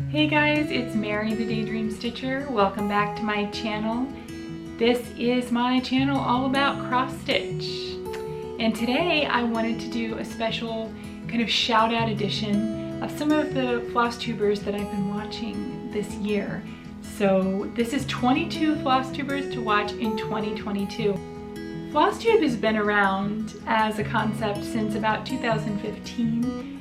Hey guys, it's Mary the Daydream Stitcher. Welcome back to my channel. This is my channel all about cross stitch. And today I wanted to do a special kind of shout out edition of some of the Flosstubers that I've been watching this year. So this is 22 Flosstubers to watch in 2022. Flosstube has been around as a concept since about 2015.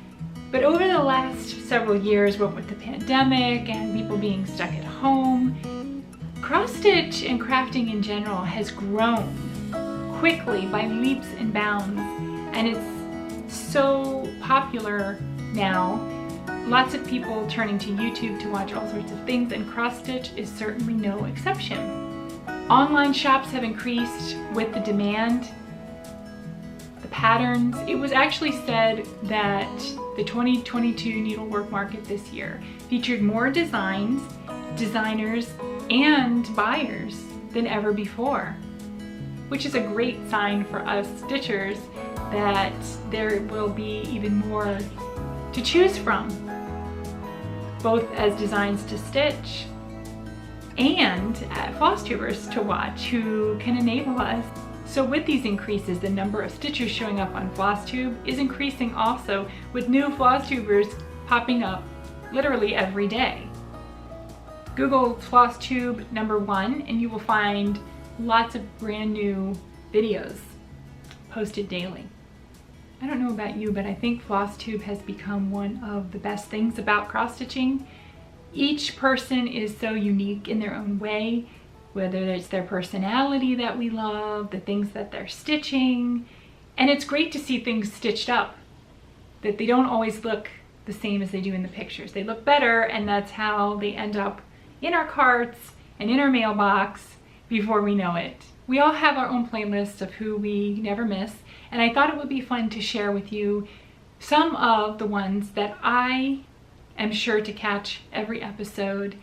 But over the last several years, what with the pandemic and people being stuck at home, cross-stitch and crafting in general has grown quickly by leaps and bounds, and it's so popular now. Lots of people turning to YouTube to watch all sorts of things, and cross-stitch is certainly no exception. Online shops have increased with the demand, the patterns. It was actually said that the 2022 needlework market this year featured more designs, designers, and buyers than ever before, which is a great sign for us stitchers that there will be even more to choose from, both as designs to stitch and Flosstubers to watch who can enable us. So with these increases, the number of stitchers showing up on Flosstube is increasing also, with new Flosstubers popping up literally every day. Google Flosstube #1 and you will find lots of brand new videos posted daily. I don't know about you, but I think Flosstube has become one of the best things about cross-stitching. Each person is so unique in their own way, whether it's their personality that we love, the things that they're stitching. And it's great to see things stitched up, that they don't always look the same as they do in the pictures. They look better, and that's how they end up in our carts and in our mailbox before we know it. We all have our own playlists of who we never miss, and I thought it would be fun to share with you some of the ones that I am sure to catch every episode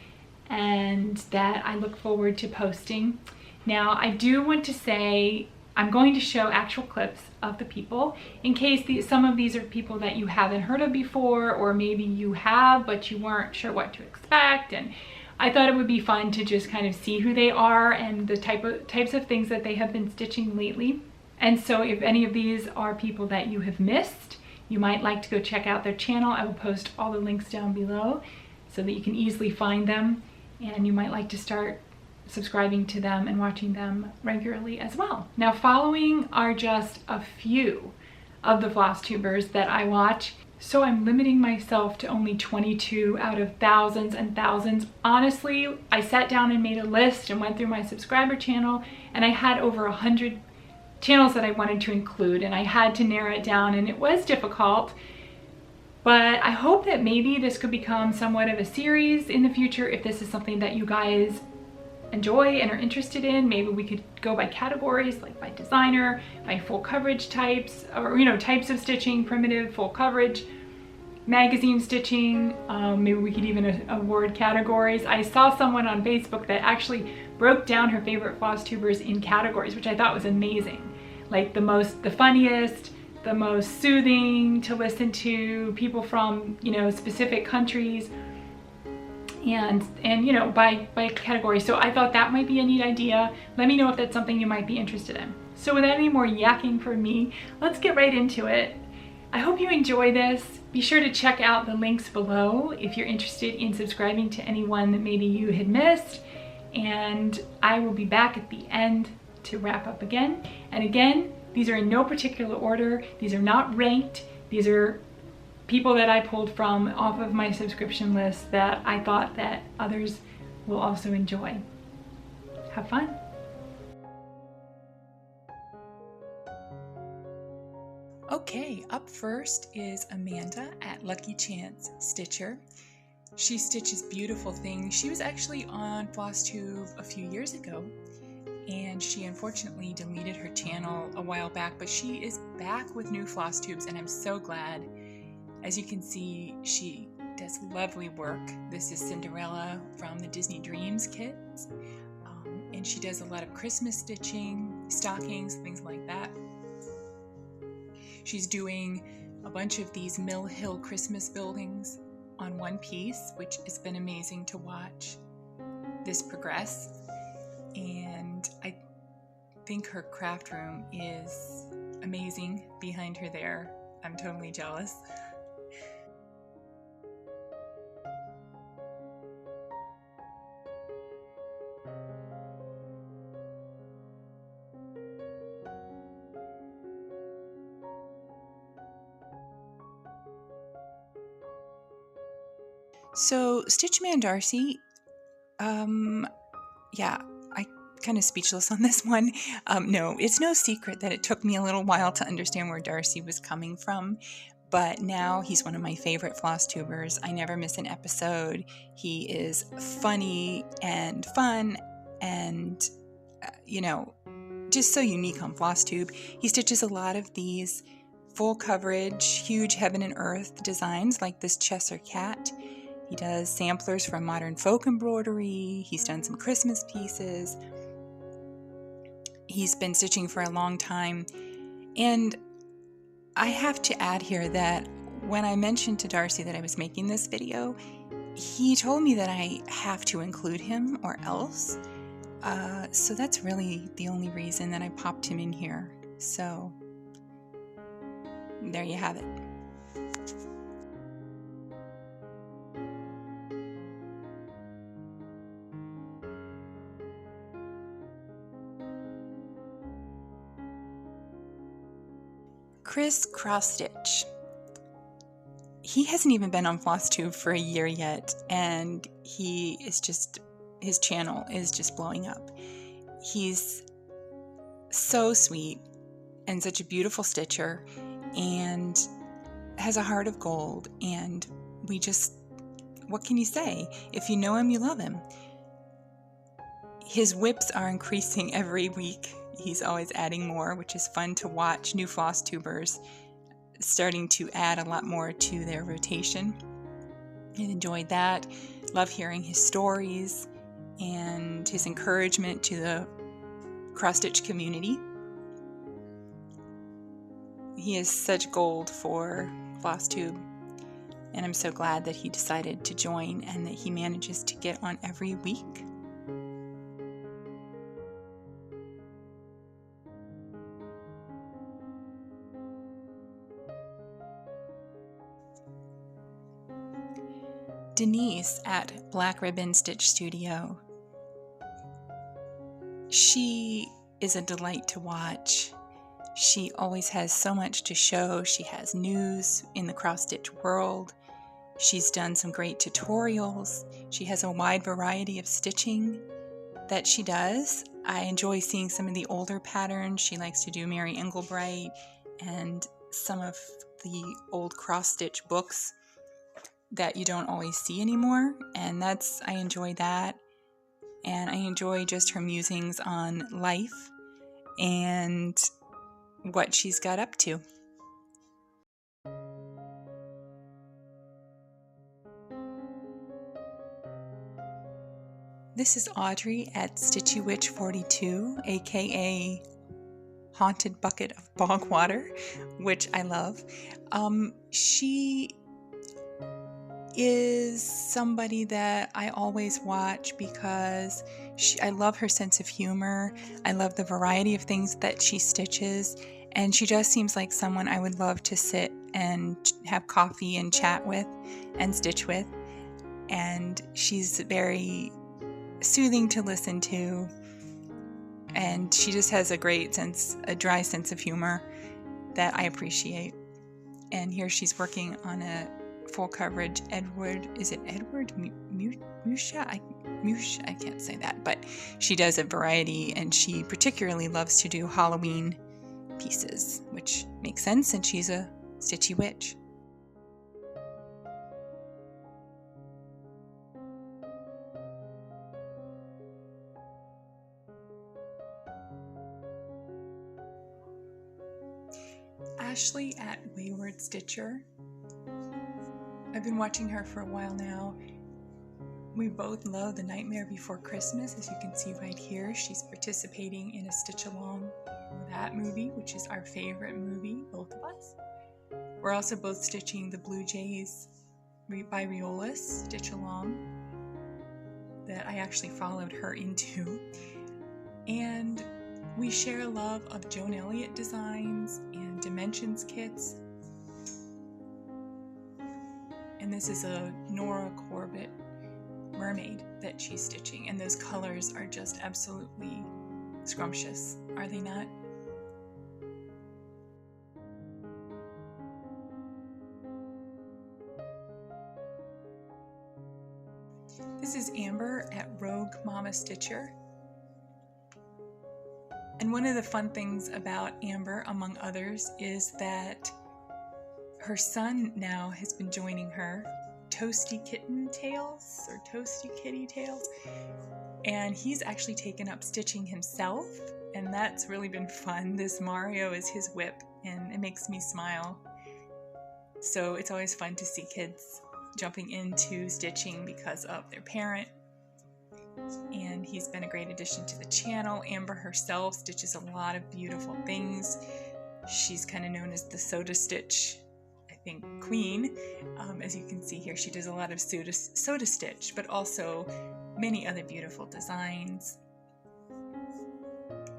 and that I look forward to posting. Now, I do want to say I'm going to show actual clips of the people in case some of these are people that you haven't heard of before, or maybe you have but you weren't sure what to expect, and I thought it would be fun to just kind of see who they are and the types of things that they have been stitching lately. And so if any of these are people that you have missed, you might like to go check out their channel. I will post all the links down below so that you can easily find them. And you might like to start subscribing to them and watching them regularly as well. Now, following are just a few of the Flosstubers that I watch, so I'm limiting myself to only 22 out of thousands and thousands. Honestly, I sat down and made a list and went through my subscriber channel, and I had over 100 channels that I wanted to include, and I had to narrow it down, and it was difficult. But I hope that maybe this could become somewhat of a series in the future if this is something that you guys enjoy and are interested in. Maybe we could go by categories, like by designer, by full coverage types, or types of stitching, primitive, full coverage, magazine stitching. Maybe we could even award categories. I saw someone on Facebook that actually broke down her favorite Flosstubers in categories, which I thought was amazing. Like the funniest, the most soothing to listen to, people from specific countries, and by category. So I thought that might be a neat idea. Let me know if that's something you might be interested in. So without any more yakking from me, let's get right into it. I hope you enjoy this. Be sure to check out the links below if you're interested in subscribing to anyone that maybe you had missed, and I will be back at the end to wrap up again. And again, these are in no particular order. These are not ranked. These are people that I pulled from off of my subscription list that I thought that others will also enjoy. Have fun. Okay, up first is Amanda at Lucky Chance Stitcher. She stitches beautiful things. She was actually on Flosstube a few years ago, and she unfortunately deleted her channel a while back, but she is back with new Flosstubes, and I'm so glad. As you can see, she does lovely work. This is Cinderella from the Disney Dreams kits, and she does a lot of Christmas stitching, stockings, things like that. She's doing a bunch of these Mill Hill Christmas buildings on one piece, which has been amazing to watch this progress. And I think her craft room is amazing behind her there. I'm totally jealous. So Stitch Man Darcy, yeah, I kind of speechless on this one. No, it's no secret that it took me a little while to understand where Darcy was coming from, but now he's one of my favorite Flosstubers. I never miss an episode. He is funny and fun and, just so unique on Flosstube. He stitches a lot of these full coverage, huge heaven and earth designs like this Cheshire cat. He does samplers from modern folk embroidery. He's done some Christmas pieces. He's been stitching for a long time. And I have to add here that when I mentioned to Darcy that I was making this video, he told me that I have to include him or else. So that's really the only reason that I popped him in here. So there you have it. Chris Cross-Stitch. He hasn't even been on Flosstube for a year yet, and his channel is just blowing up. He's so sweet and such a beautiful stitcher and has a heart of gold, and what can you say? If you know him, you love him. His whips are increasing every week. He's always adding more, which is fun to watch new Flosstubers starting to add a lot more to their rotation. I enjoyed that. Love hearing his stories and his encouragement to the cross-stitch community. He is such gold for Flosstube, and I'm so glad that he decided to join and that he manages to get on every week. Denise at Black Ribbon Stitch Studio. She is a delight to watch. She always has so much to show. She has news in the cross-stitch world. She's done some great tutorials. She has a wide variety of stitching that she does. I enjoy seeing some of the older patterns. She likes to do Mary Englebright and some of the old cross-stitch books that you don't always see anymore, and I enjoy that. And I enjoy just her musings on life and what she's got up to. This is Audrey at Stitchy Witch 42, aka Haunted Bucket of Bog Water, which I love. She is somebody that I always watch because I love her sense of humor. I love the variety of things that she stitches, and she just seems like someone I would love to sit and have coffee and chat with and stitch with. And she's very soothing to listen to, and she just has a dry sense of humor that I appreciate. And here she's working on a full coverage Edward Musha? I can't say that, but she does a variety, and she particularly loves to do Halloween pieces, which makes sense since she's a Stitchy Witch. Ashley at Wayward Stitcher. I've been watching her for a while now. We both love The Nightmare Before Christmas, as you can see right here. She's participating in a stitch along for that movie, which is our favorite movie, both of us. We're also both stitching the Blue Jays by Riola's Stitch Along that I actually followed her into. And we share a love of Joan Elliott designs and Dimensions kits. And this is a Nora Corbett mermaid that she's stitching, and those colors are just absolutely scrumptious, are they not? This is Amber at Rogue Mama Stitcher. And one of the fun things about Amber, among others, is that her son now has been joining her, Toasty Kitten Tails, or Toasty Kitty Tails, and he's actually taken up stitching himself, and that's really been fun. This Mario is his whip, and it makes me smile. So it's always fun to see kids jumping into stitching because of their parent, and he's been a great addition to the channel. Amber herself stitches a lot of beautiful things. She's kind of known as the Soda Stitch, I think, queen. As you can see here, she does a lot of soda stitch, but also many other beautiful designs.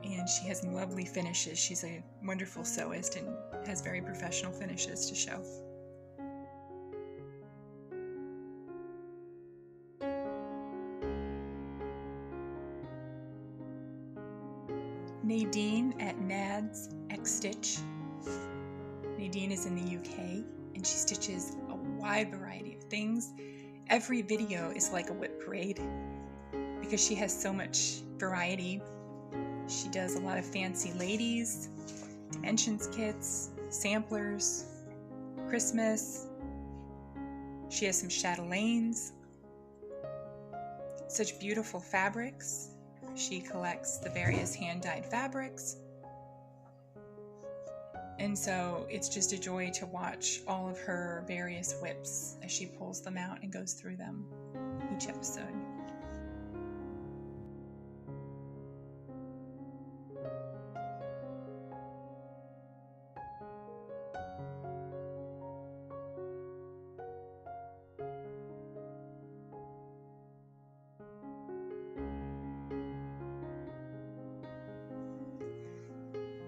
And she has lovely finishes. She's a wonderful sewist and has very professional finishes to show. Nadine at Nad's Xstitch. Nadine is in the UK and she stitches a wide variety of things. Every video is like a whip parade because she has so much variety. She does a lot of fancy ladies, Dimensions kits, samplers, Christmas. She has some chatelaines, such beautiful fabrics. She collects the various hand-dyed fabrics. And so it's just a joy to watch all of her various whips as she pulls them out and goes through them each episode.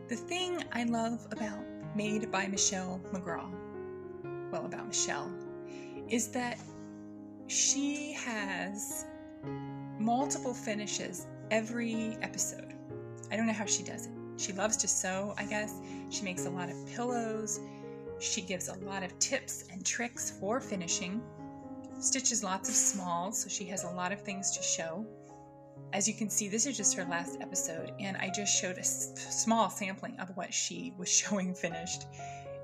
The thing I love about Made by Michelle McGraw, well, about Michelle, is that she has multiple finishes every episode. I don't know how she does it. She loves to sew, I guess. She makes a lot of pillows. She gives a lot of tips and tricks for finishing. Stitches lots of smalls, so she has a lot of things to show. As you can see, this is just her last episode, and I just showed a small sampling of what she was showing finished.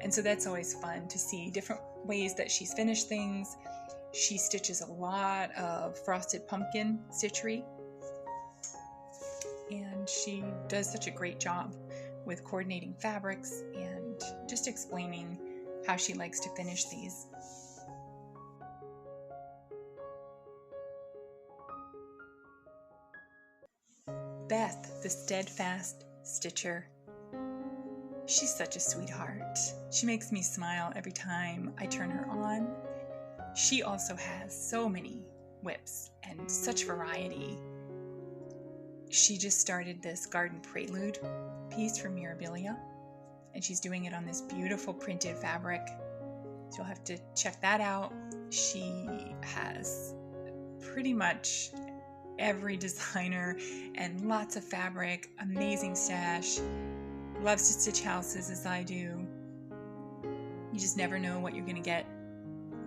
And so that's always fun to see different ways that she's finished things. She stitches a lot of frosted pumpkin stitchery, and she does such a great job with coordinating fabrics and just explaining how she likes to finish these. Beth, the Steadfast Stitcher. She's such a sweetheart. She makes me smile every time I turn her on. She also has so many whips and such variety. She just started this garden prelude piece for Mirabilia, and she's doing it on this beautiful printed fabric. So you'll have to check that out. She has pretty much every designer and lots of fabric, amazing stash, loves to stitch houses as I do. You just never know what you're going to get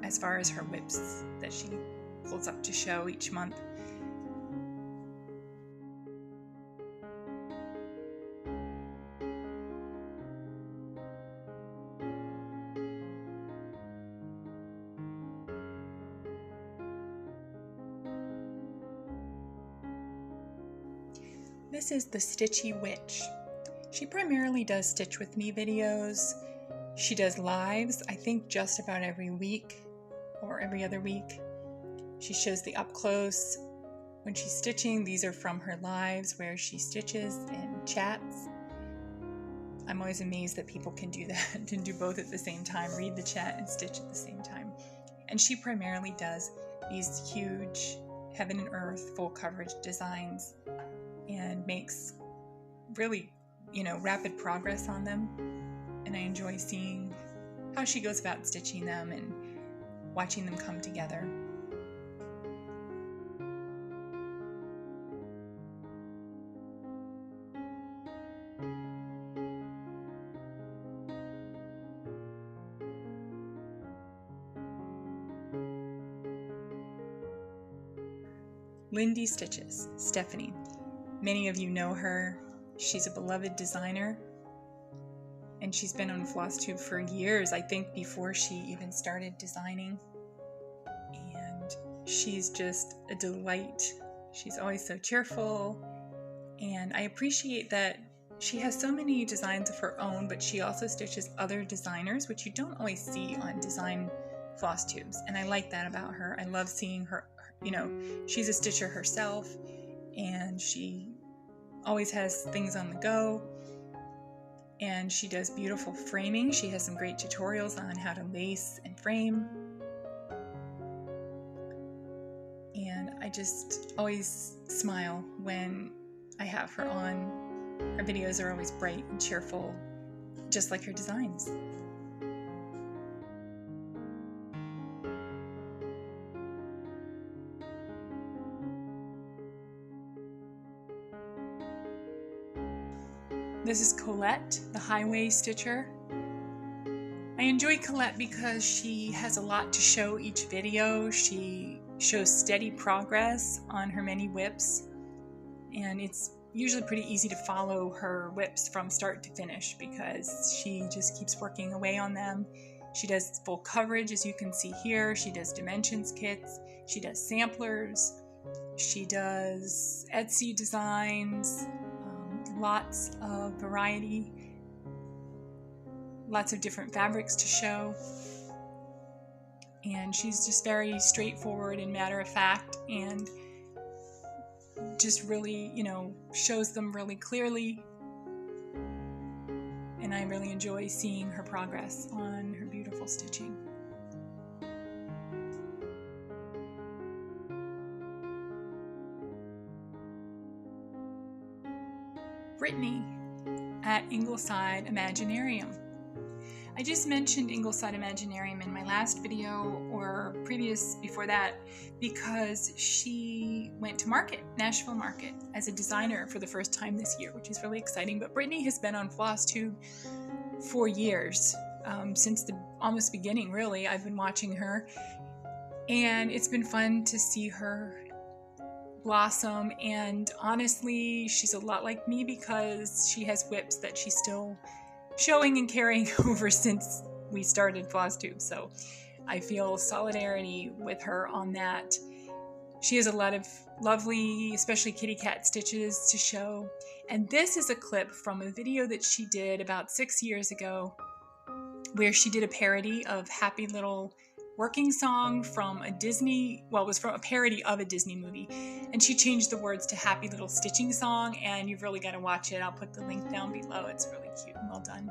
as far as her whips that she pulls up to show each month. This is the Stitchy Witch. She primarily does Stitch With Me videos. She does lives, I think just about every week or every other week. She shows the up close when she's stitching. These are from her lives where she stitches and chats. I'm always amazed that people can do that and do both at the same time, read the chat and stitch at the same time. And she primarily does these huge heaven and earth full coverage designs and makes really, rapid progress on them. And I enjoy seeing how she goes about stitching them and watching them come together. Lindy Stitches, Stephanie. Many of you know her. She's a beloved designer, and she's been on Flosstube for years, I think before she even started designing. And she's just a delight. She's always so cheerful, and I appreciate that she has so many designs of her own, but she also stitches other designers, which you don't always see on design Flosstubes, and I like that about her. I love seeing her. She's a stitcher herself, and she always has things on the go, and she does beautiful framing. She has some great tutorials on how to lace and frame, and I just always smile when I have her on. Her videos are always bright and cheerful, just like her designs. This is Colette, the Highway Stitcher. I enjoy Colette because she has a lot to show each video. She shows steady progress on her many whips, and it's usually pretty easy to follow her whips from start to finish because she just keeps working away on them. She does full coverage, as you can see here. She does dimensions kits. She does samplers. She does Etsy designs. Lots of variety, lots of different fabrics to show, and she's just very straightforward and matter of fact, and just really, shows them really clearly, and I really enjoy seeing her progress on her beautiful stitching. Brittany at Ingleside Imaginarium. I just mentioned Ingleside Imaginarium in my last video or before that because she went to Nashville Market as a designer for the first time this year, which is really exciting. But Brittany has been on Flosstube for years, since the almost beginning, really. I've been watching her, and it's been fun to see her blossom, and honestly she's a lot like me because she has whips that she's still showing and carrying over since we started Flosstube, so I feel solidarity with her on that. She has a lot of lovely, especially kitty cat stitches to show, and this is a clip from a video that she did about 6 years ago where she did a parody of Happy Little Working Song from it was from a parody of a Disney movie, and she changed the words to Happy Little Stitching Song, and you've really got to watch it. I'll put the link down below. It's really cute and well done.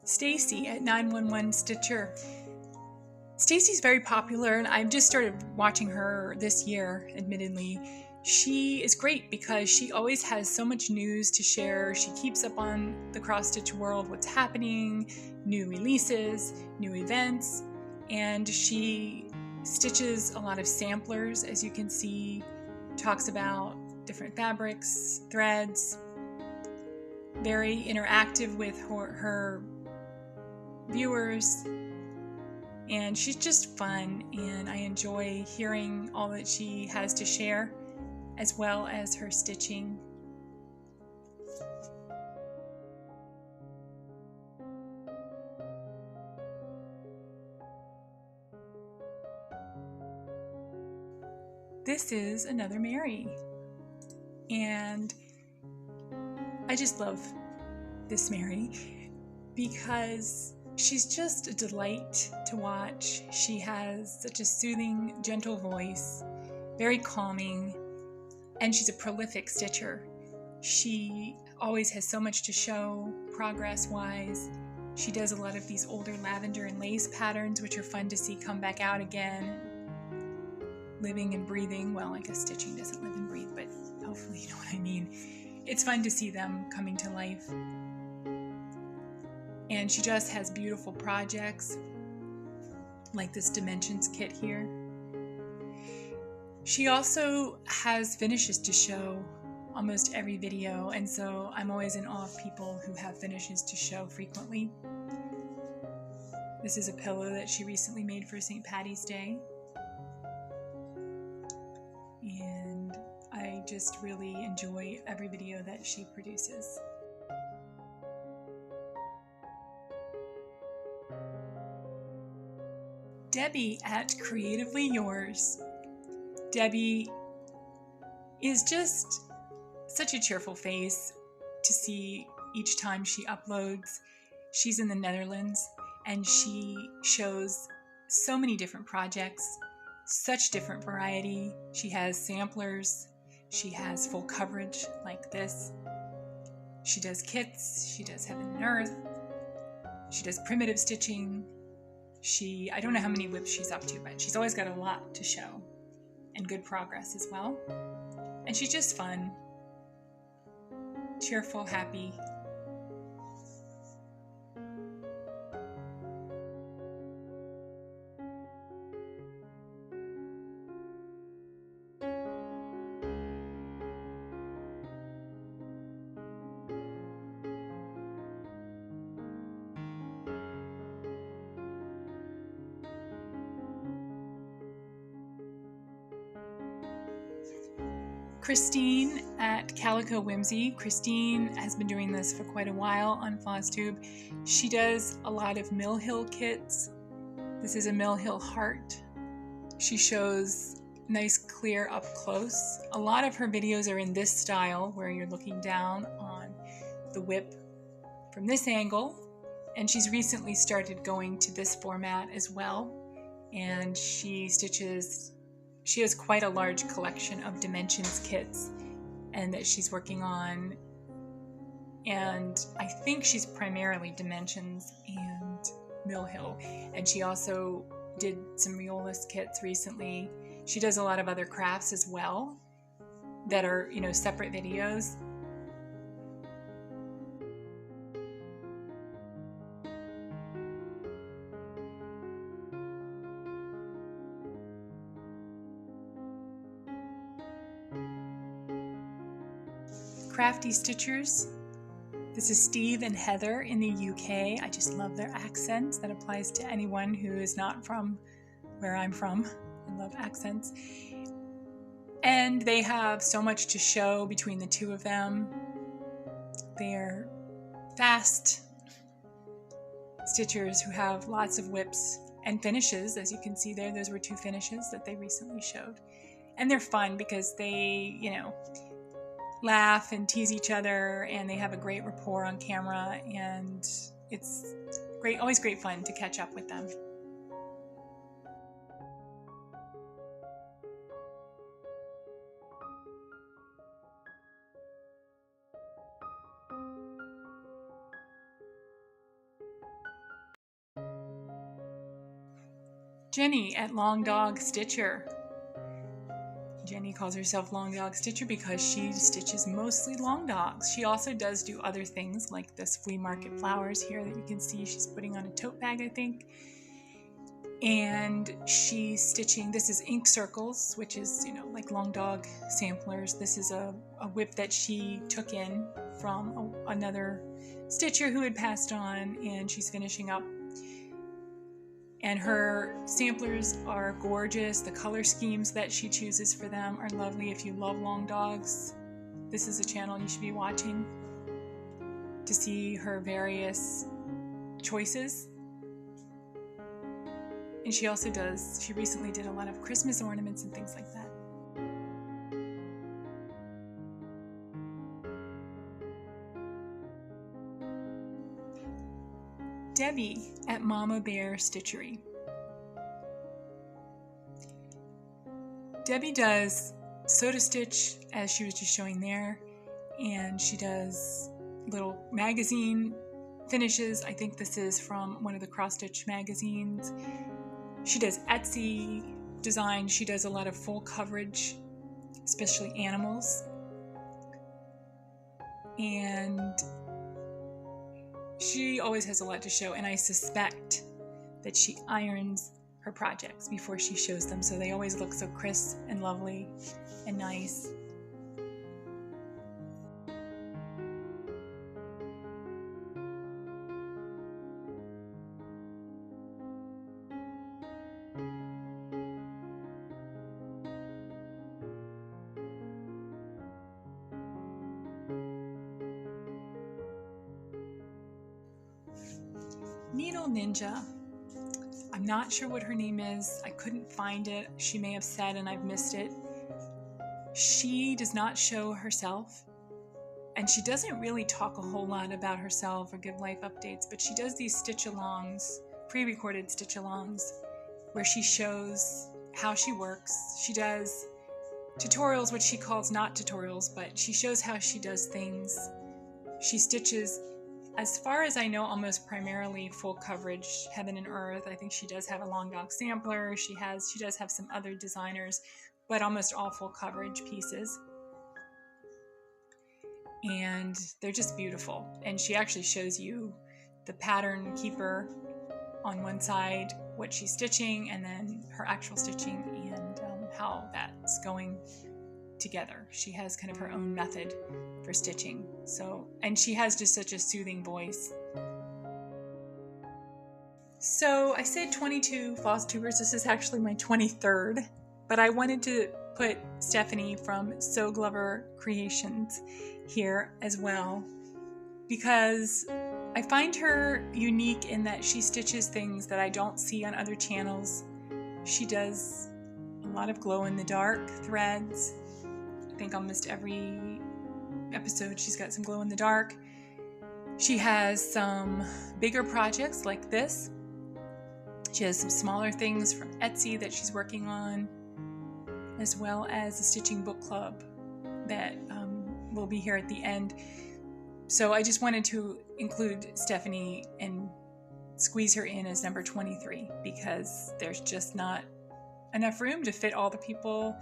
Stacy at 911 Stitcher. Stacy's very popular, and I've just started watching her this year, admittedly. She is great because she always has so much news to share. She keeps up on the cross-stitch world, what's happening, new releases, new events, and she stitches a lot of samplers, as you can see, talks about different fabrics, threads, very interactive with her viewers, and she's just fun, and I enjoy hearing all that she has to share, as well as her stitching. This is another Mary, and I just love this Mary because she's just a delight to watch. She has such a soothing, gentle voice, very calming, and she's a prolific stitcher. She always has so much to show progress-wise. She does a lot of these older lavender and lace patterns, which are fun to see come back out again, living and breathing. Well, I guess stitching doesn't live and breathe, but hopefully you know what I mean. It's fun to see them coming to life. And she just has beautiful projects, like this Dimensions kit here. She also has finishes to show almost every video, and so I'm always in awe of people who have finishes to show frequently. This is a pillow that she recently made for St. Patty's Day, and I just really enjoy every video that she produces. Debbie at Creatively Yours. Debbie is just such a cheerful face to see each time she uploads. She's in the Netherlands and she shows so many different projects, such different variety. She has samplers, she has full coverage like this. She does kits, she does Heaven and Earth, she does primitive stitching. I don't know how many whips she's up to, but she's always got a lot to show and good progress as well. And she's just fun, cheerful, happy. Christine at Calico Whimsy. Christine has been doing this for quite a while on Flosstube. She does a lot of Mill Hill kits. This is a Mill Hill heart. She shows nice clear up close. A lot of her videos are in this style where you're looking down on the whip from this angle, and she's recently started going to this format as well, and she has quite a large collection of Dimensions kits and that she's working on, and I think she's primarily Dimensions and Mill Hill, and she also did some Riolas kits recently. She does a lot of other crafts as well that are, separate videos. Crafty Stitchers. This is Steve and Heather in the UK. I just love their accents. That applies to anyone who is not from where I'm from. I love accents. And they have so much to show between the two of them. They're fast stitchers who have lots of whips and finishes. As you can see there, those were two finishes that they recently showed. And they're fun because they, laugh and tease each other, and they have a great rapport on camera, and it's great, always great fun to catch up with them. Jenny at Long Dog Stitcher. Jenny calls herself Long Dog Stitcher because she stitches mostly long dogs. She also does do other things like this flea market flowers here that you can see she's putting on a tote bag, I think. And she's stitching, this is ink circles, which is, like long dog samplers. This is a whip that she took in from another stitcher who had passed on, and she's finishing up. And her samplers are gorgeous. The color schemes that she chooses for them are lovely. If you love long dogs, this is a channel you should be watching to see her various choices. And she recently did a lot of Christmas ornaments and things like that. Debbie at Mama Bear Stitchery. Debbie does soda stitch, as she was just showing there, and she does little magazine finishes. I think this is from one of the cross stitch magazines. She does Etsy design. She does a lot of full coverage, especially animals. And she always has a lot to show, and I suspect that she irons her projects before she shows them, so they always look so crisp and lovely and nice. Needle Ninja. I'm not sure what her name is. I couldn't find it. She may have said and I've missed it. She does not show herself, and she doesn't really talk a whole lot about herself or give life updates, but she does these stitch-alongs, pre-recorded stitch-alongs, where she shows how she works. She does tutorials, which she calls not tutorials, but she shows how she does things. She stitches, as far as I know, almost primarily full coverage, heaven and earth. I think she does have a long dog sampler. She does have some other designers, but almost all full coverage pieces. And they're just beautiful. And she actually shows you the pattern keeper on one side, what she's stitching, and then her actual stitching, and how that's going together. She has kind of her own method for stitching. So, and she has just such a soothing voice. So I said 22 Flosstubers. This is actually my 23rd, but I wanted to put Stephanie from Sew Glover Creations here as well, because I find her unique in that she stitches things that I don't see on other channels. She does a lot of glow-in-the-dark threads. I think almost every episode she's got some glow-in-the-dark. She has some bigger projects like this. She has some smaller things from Etsy that she's working on, as well as a stitching book club that will be here at the end. So I just wanted to include Stephanie and squeeze her in as number 23, because there's just not enough room to fit all the people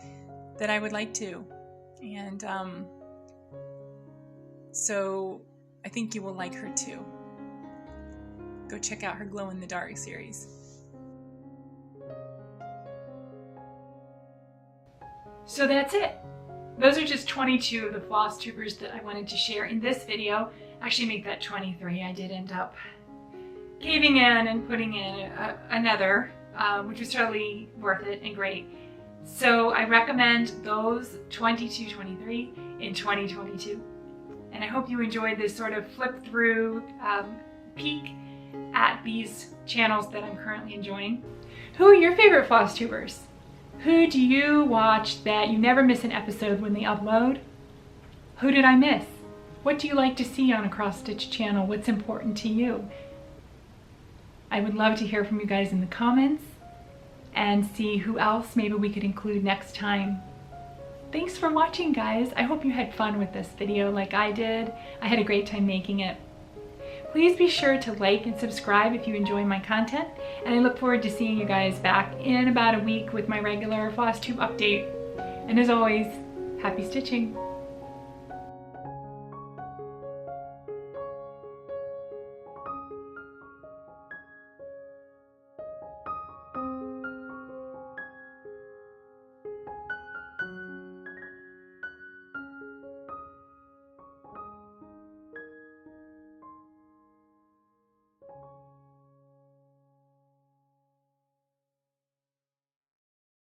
that I would like to. And so I think you will like her too. Go check out her Glow in the Dark series. So that's it. Those are just 22 of the Flosstubers that I wanted to share in this video. Actually make that 23. I did end up caving in and putting in another, which was totally worth it and great. So I recommend those 22, 23 in 2022. And I hope you enjoyed this sort of flip through peek at these channels that I'm currently enjoying. Who are your favorite Flosstubers? Who do you watch that you never miss an episode when they upload? Who did I miss? What do you like to see on a cross-stitch channel? What's important to you? I would love to hear from you guys in the comments and see who else maybe we could include next time. Thanks for watching, guys. I hope you had fun with this video like I did. I had a great time making it. Please be sure to like and subscribe if you enjoy my content, and I look forward to seeing you guys back in about a week with my regular Flosstube update. And as always, happy stitching!